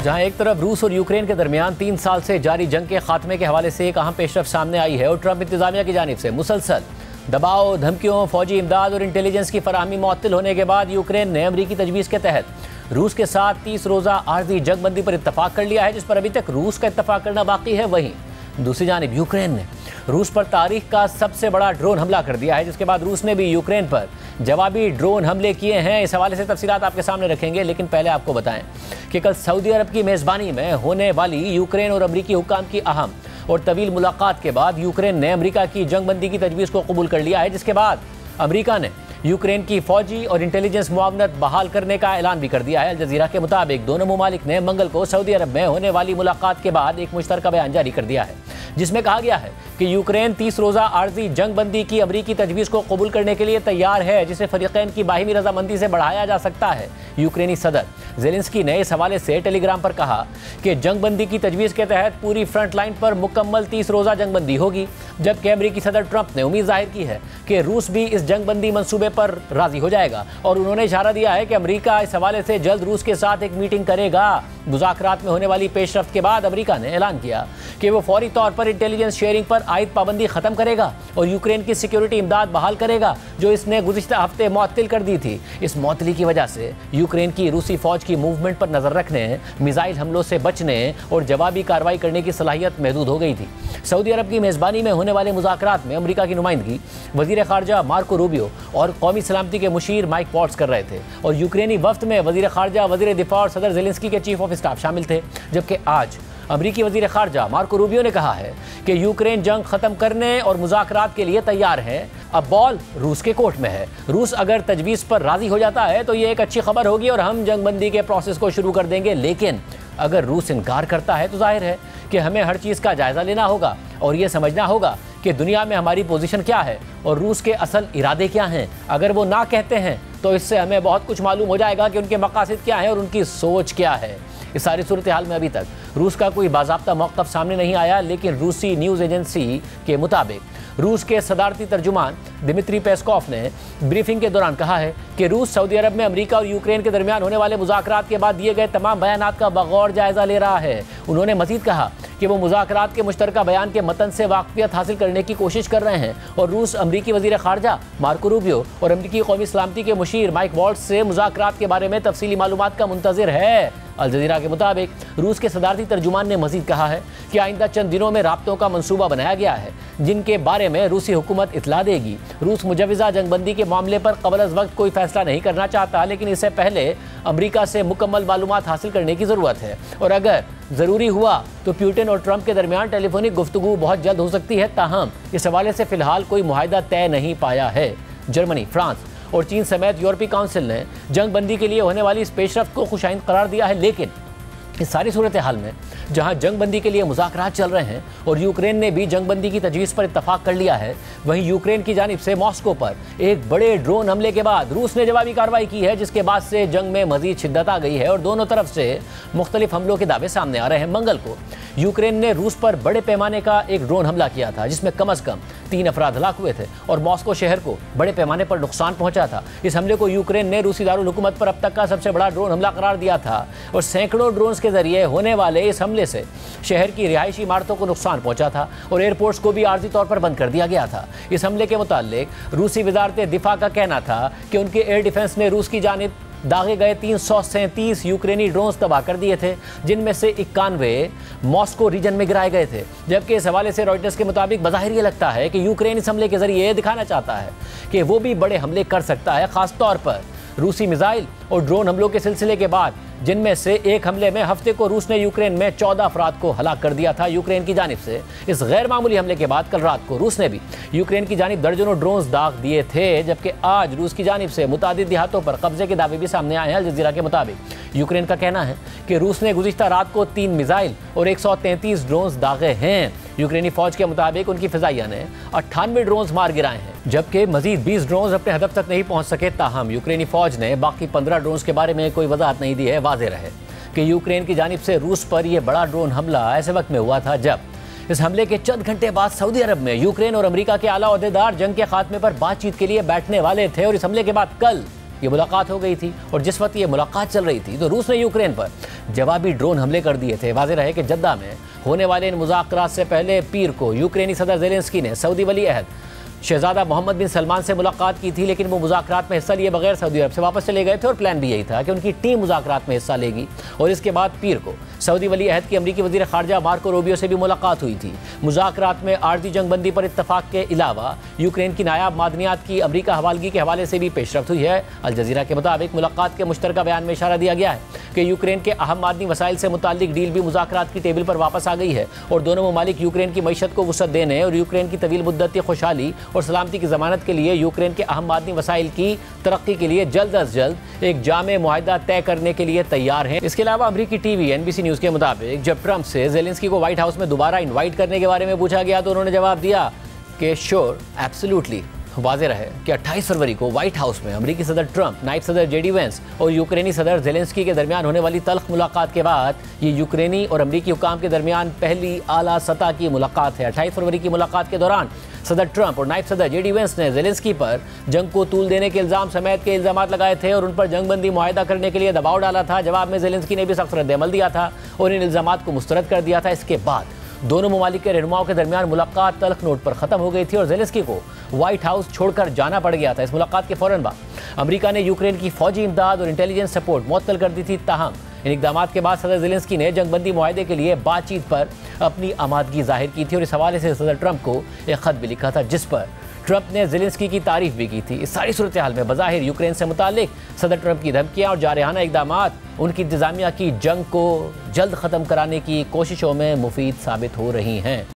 जहां एक तरफ रूस और यूक्रेन के दरमियान 3 साल से जारी जंग के खात्मे के हवाले से एक अहम पेशरफ सामने आई है और ट्रंप इंतजामिया की जानिब से मुसलसल दबाव, धमकियों, फौजी इमदाद और इंटेलिजेंस की फराहमी मुअत्तल होने के बाद यूक्रेन ने अमरीकी तजवीज़ के तहत रूस के साथ 30 रोज़ा आर्जी जंगबंदी पर इत्तफाक कर लिया है, जिस पर अभी तक रूस का इत्तफाक करना बाकी है। वहीं दूसरी जानिब यूक्रेन ने रूस पर तारीख का सबसे बड़ा ड्रोन हमला कर दिया है, जिसके बाद रूस ने भी यूक्रेन पर जवाबी ड्रोन हमले किए हैं। इस हवाले से तफसीलात आपके सामने रखेंगे, लेकिन पहले आपको बताएं कि कल सऊदी अरब की मेज़बानी में होने वाली यूक्रेन और अमरीकी हुक्काम की अहम और तवील मुलाकात के बाद यूक्रेन ने अमरीका की जंगबंदी की तजवीज़ को कबूल कर लिया है, जिसके बाद अमरीका ने यूक्रेन की फौजी और इंटेलिजेंस मुआवनत बहाल करने का ऐलान भी कर दिया है। अल जज़ीरा के मुताबिक दोनों मुमालिक ने मंगल को सऊदी अरब में होने वाली मुलाकात के बाद एक मुश्तरका बयान जारी कर दिया है, जिसमें कहा गया है कि यूक्रेन 30 रोज़ा आर्जी जंगबंदी की अमरीकी तजवीज़ को कबूल करने के लिए तैयार है, जिसे फरीक़ैन की बाहिमी रजामंदी से बढ़ाया जा सकता है। यूक्रेनी सदर ज़ेलेंस्की ने इस हवाले से टेलीग्राम पर कहा कि जंगबंदी की तजवीज़ के तहत पूरी फ्रंट लाइन पर मुकम्मल 30 रोज़ा जंगबंदी होगी, जबकि अमरीकी सदर ट्रंप ने उम्मीद जाहिर की है कि रूस भी इस जंगबंदी मंसूबे पर राजी हो जाएगा और उन्होंने इशारा दिया है कि अमरीका इस हवाले से जल्द रूस के साथ एक मीटिंग करेगा। मुज़ाकरात में होने वाली पेशरफ्त के बाद अमरीका ने ऐलान किया कि वो फौरी तौर पर इंटेलिजेंस शेयरिंग पर आयद पाबंदी ख़त्म करेगा और यूक्रेन की सिक्योरिटी इमदाद बहाल करेगा, जो इसने गुज़िश्ता हफ्ते मुअत्तल कर दी थी। इस मुअत्तली की वजह से यूक्रेन की रूसी फ़ौज की मूवमेंट पर नज़र रखने, मिसाइल हमलों से बचने और जवाबी कार्रवाई करने की सलाहियत महदूद हो गई थी। सऊदी अरब की मेज़बानी में होने वाले मुज़ाकरात में अमरीका की नुमाइंदगी वज़ीर ख़ारजा मार्को रूबियो और कौमी सलामती के मुशीर माइक वॉट्स कर रहे थे और यूक्रेनी वफ्द में वज़ीर ख़ारजा, वज़ीर दिफ़ा और सदर ज़ेलेंस्की के चीफ ऑफ स्टाफ शामिल थे। जबकि आज अमरीकी वज़ीर ख़ारजा मार्को रूबियो ने कहा है कि यूक्रेन जंग ख़त्म करने और मुज़ाकरात के लिए तैयार है। अब बॉल रूस के कोर्ट में है। रूस अगर तजवीज़ पर राज़ी हो जाता है तो ये एक अच्छी खबर होगी और हम जंगबंदी के प्रोसेस को शुरू कर देंगे, लेकिन अगर रूस इनकार करता है तो जाहिर है कि हमें हर चीज़ का जायज़ा लेना होगा और ये समझना होगा कि दुनिया में हमारी पोजीशन क्या है और रूस के असल इरादे क्या हैं। अगर वो ना कहते हैं तो इससे हमें बहुत कुछ मालूम हो जाएगा कि उनके मकासद क्या हैं और उनकी सोच क्या है। इस सारी सूरत हाल में अभी तक रूस का कोई बाज़ाब्ता मौक़िफ़ सामने नहीं आया, लेकिन रूसी न्यूज़ एजेंसी के मुताबिक रूस के सदारती तर्जुमान दिमित्री पेस्कोव ने ब्रीफिंग के दौरान कहा है कि रूस सऊदी अरब में अमरीका और यूक्रेन के दरमियान होने वाले मुज़ाकरात के बाद दिए गए तमाम बयानात का बगौर जायज़ा ले रहा है। उन्होंने मज़ीद कहा कि वो मुज़ाकरात के मुश्तरका बयान के मतन से वाक़फ़ियत हासिल करने की कोशिश कर रहे हैं और रूस अमरीकी वज़ीर ख़ारजा मार्को रूबियो और अमरीकी कौमी सलामती के मुशीर माइक वॉल्ट्स से मुज़ाकरात के बारे में तफसीली मालूमात का मुंतज़िर है। अल जज़ीरा के मुताबिक रूस के सदारती तर्जुमान ने मज़ीद कहा है कि आइंदा चंद दिनों में राब्तों का मंसूबा बनाया गया है, जिनके बारे में रूसी हुकूमत इतला देगी। रूस मुजव्वज़ा जंगबंदी के मामले पर क़ब्ल अज़ वक्त कोई फ़ैसला नहीं करना चाहता, लेकिन इससे पहले अमरीका से मुकम्मल मालूमात हासिल करने की ज़रूरत है और अगर ज़रूरी हुआ तो पुतिन और ट्रंप के दरमियान टेलीफोनिक गुफ्तगू बहुत जल्द हो सकती है। ताहम इस हवाले से फ़िलहाल कोई मुआहिदा तय नहीं पाया है। जर्मनी, फ्रांस और चीन समेत यूरोपीय काउंसिल ने जंगबंदी के लिए होने वाली इस पेशरफ्त को खुशाइंद करार दिया है, लेकिन इस सारी सूरत हाल में जहां जंगबंदी के लिए मुज़ाकरात चल रहे हैं और यूक्रेन ने भी जंगबंदी की तजवीज़ पर इत्तफाक कर लिया है, वहीं यूक्रेन की जानिब से मॉस्को पर एक बड़े ड्रोन हमले के बाद रूस ने जवाबी कार्रवाई की है, जिसके बाद से जंग में मज़ीद शिद्दत आ गई है और दोनों तरफ से मुख्तलिफ हमलों के दावे सामने आ रहे हैं। मंगल को यूक्रेन ने रूस पर बड़े पैमाने का एक ड्रोन हमला किया था, जिसमें कम अज़ कम 3 अफराद हलाक हुए थे और मॉस्को शहर को बड़े पैमाने पर नुकसान पहुंचा था। इस हमले को यूक्रेन ने रूसी दारुल हुकूमत पर अब तक का सबसे बड़ा ड्रोन हमला करार दिया था और सैकड़ों ड्रोन्स के जरिए होने वाले इस हमले से शहर की रिहायशी इमारतों को नुकसान पहुंचा था और एयरपोर्ट्स को भी आर्जी तौर पर बंद कर दिया गया था। इस हमले के मुताल्लिक रूसी वज़ारत दिफा का कहना था कि उनके एयर डिफेंस ने रूस की जानिब दागे गए 337 यूक्रेनी ड्रोन्स तबाह कर दिए थे, जिनमें से 91 मॉस्को रीजन में गिराए गए थे। जबकि इस हवाले से रॉयटर्स के मुताबिक बज़ाहिर ये लगता है कि यूक्रेन इस हमले के जरिए ये दिखाना चाहता है कि वो भी बड़े हमले कर सकता है, ख़ास तौर पर रूसी मिसाइल और ड्रोन हमलों के सिलसिले के बाद, जिनमें से एक हमले में हफ्ते को रूस ने यूक्रेन में 14 अफराद को हलाक कर दिया था। यूक्रेन की जानिब से इस गैर मामूली हमले के बाद कल रात को रूस ने भी यूक्रेन की जानिब दर्जनों ड्रोन्स दाग दिए थे, जबकि आज रूस की जानिब से मुतादिद देहातों पर कब्जे के दावे भी सामने आए हैं। अल जज़ीरा के मुताबिक यूक्रेन का कहना है कि रूस ने गुज़िश्ता रात को 3 मिसाइल और 133 ड्रोन्स दागे हैं। यूक्रेनी फौज के मुताबिक उनकी फ़िज़ाइया ने 98 ड्रोन्स मार गिराए हैं, जबकि मजीद 20 ड्रोन्स अपने हदफ तक नहीं पहुँच सके। ताहम यूक्रेनी फौज ने बाकी 15 ड्रोन्स के बारे में कोई वजाहत नहीं दी है। वाज़ेह रहे कि यूक्रेन की जानिब से रूस पर यह बड़ा ड्रोन हमला ऐसे वक्त में हुआ था जब इस हमले के चंद घंटे बाद सऊदी अरब में यूक्रेन और अमरीका के आला ओहदेदार जंग के खात्मे पर बातचीत के लिए बैठने वाले थे और इस हमले के बाद कल ये मुलाकात हो गई थी और जिस वक्त ये मुलाकात चल रही थी तो रूस ने यूक्रेन पर जवाबी ड्रोन हमले कर दिए थे। वाज़ेह रहे कि जद्दा में होने वाले इन मुज़ाकरात से पहले पीर को यूक्रेनी सदर ज़ेलेंस्की ने सऊदी वली अहद शहजादा मोहम्मद बिन सलमान से मुलाकात की थी, लेकिन वो मुज़ाकरात में हिस्सा लिए बगैर सऊदी अरब से वापस चले गए थे और प्लान भी यही था कि उनकी टीम मुज़ाकरात में हिस्सा लेगी। और इसके बाद पीर को सऊदी वली अहद की अमरीकी वज़ीर ख़ारजा मार्को रूबियो से भी मुलाकात हुई थी। मुज़ाकरात में आर्जी जंगबंदी पर इत्तफाक के अलावा यूक्रेन की नायाब मादनियात की अमरीका हवालगी के हवाले से भी पेशरफ्त हुई है। अल जज़ीरा के मुताबिक मुलाकात के मुश्तरका बयान में इशारा दिया गया है कि यूक्रेन के अहम मादनी वसाइल से मुताल्लिक डील भी मुज़ाकरात की टेबल पर वापस आ गई है और दोनों ममालिक यूक्रेन की मईशत को वसअत देने और यूक्रेन की तवील मुद्दती खुशहाली और सलामती की ज़मानत के लिए यूक्रेन के अहम मादनी वसाइल की तरक्की के लिए जल्द अज जल्द एक जामे मुआहिदा तय करने के लिए तैयार हैं। इसके अलावा अमरीकी टीवी NBC न्यूज़ के मुताबिक जब ट्रंप से ज़ेलेंस्की को व्हाइट हाउस में दोबारा इन्वाइट करने के बारे में पूछा गया तो उन्होंने जवाब दिया कि श्योर, एब्सोल्युटली। वाज़ेह रहे कि 28 फरवरी को व्हाइट हाउस में अमरीकी सदर ट्रंप, नायब सदर JD वेंस और यूक्रेनी सदर ज़ेलेंस्की के दरमियान होने वाली तल्ख मुलाकात के बाद ये यूक्रेनी और अमरीकी हुकाम के दरमियान पहली आला सतह की मुलाकात है। 28 फरवरी की मुलाकात के दौरान सदर ट्रंप और नायब सदर JD वेंस ने ज़ेलेंस्की पर जंग को तूल देने के इल्ज़ाम समेत के इल्ज़ाम लगाए थे और उन पर जंगबंदी मुआहिदा करने के लिए दबाव डाला था। जवाब में ज़ेलेंस्की ने भी सख्त रद्द-ए-अमल दिया था और इन इल्ज़ामात को मुस्तरद कर दिया था। इसके बाद दोनों ममालिक के रहनुमाओं के दरमियान मुलाकात तल्ख नोट पर ख़त्म हो गई थी और ज़ेलेंस्की को व्हाइट हाउस छोड़कर जाना पड़ गया था। इस मुलाकात के फ़ौरन बाद अमरीका ने यूक्रेन की फ़ौजी इमदाद और इंटेलिजेंस सपोर्ट मुअत्तल कर दी थी। ताहम इन इक़दामात के बाद सदर ज़ेलेंस्की ने जंगबंदी मुआहिदे के लिए बातचीत पर अपनी आमादगी जाहिर की थी और इस हवाले से सदर ट्रंप को एक ख़त भी लिखा था जिस पर ट्रंप ने ज़ेलेंस्की की तारीफ भी की थी। इस सारी सूरत हाल में बज़ाहिर यूक्रेन से मुताल्लिक सदर ट्रंप की धमकियाँ और जारहाना इक़दामात उनकी इंतज़ामिया की जंग को जल्द ख़त्म कराने की कोशिशों में मुफीद साबित हो रही हैं।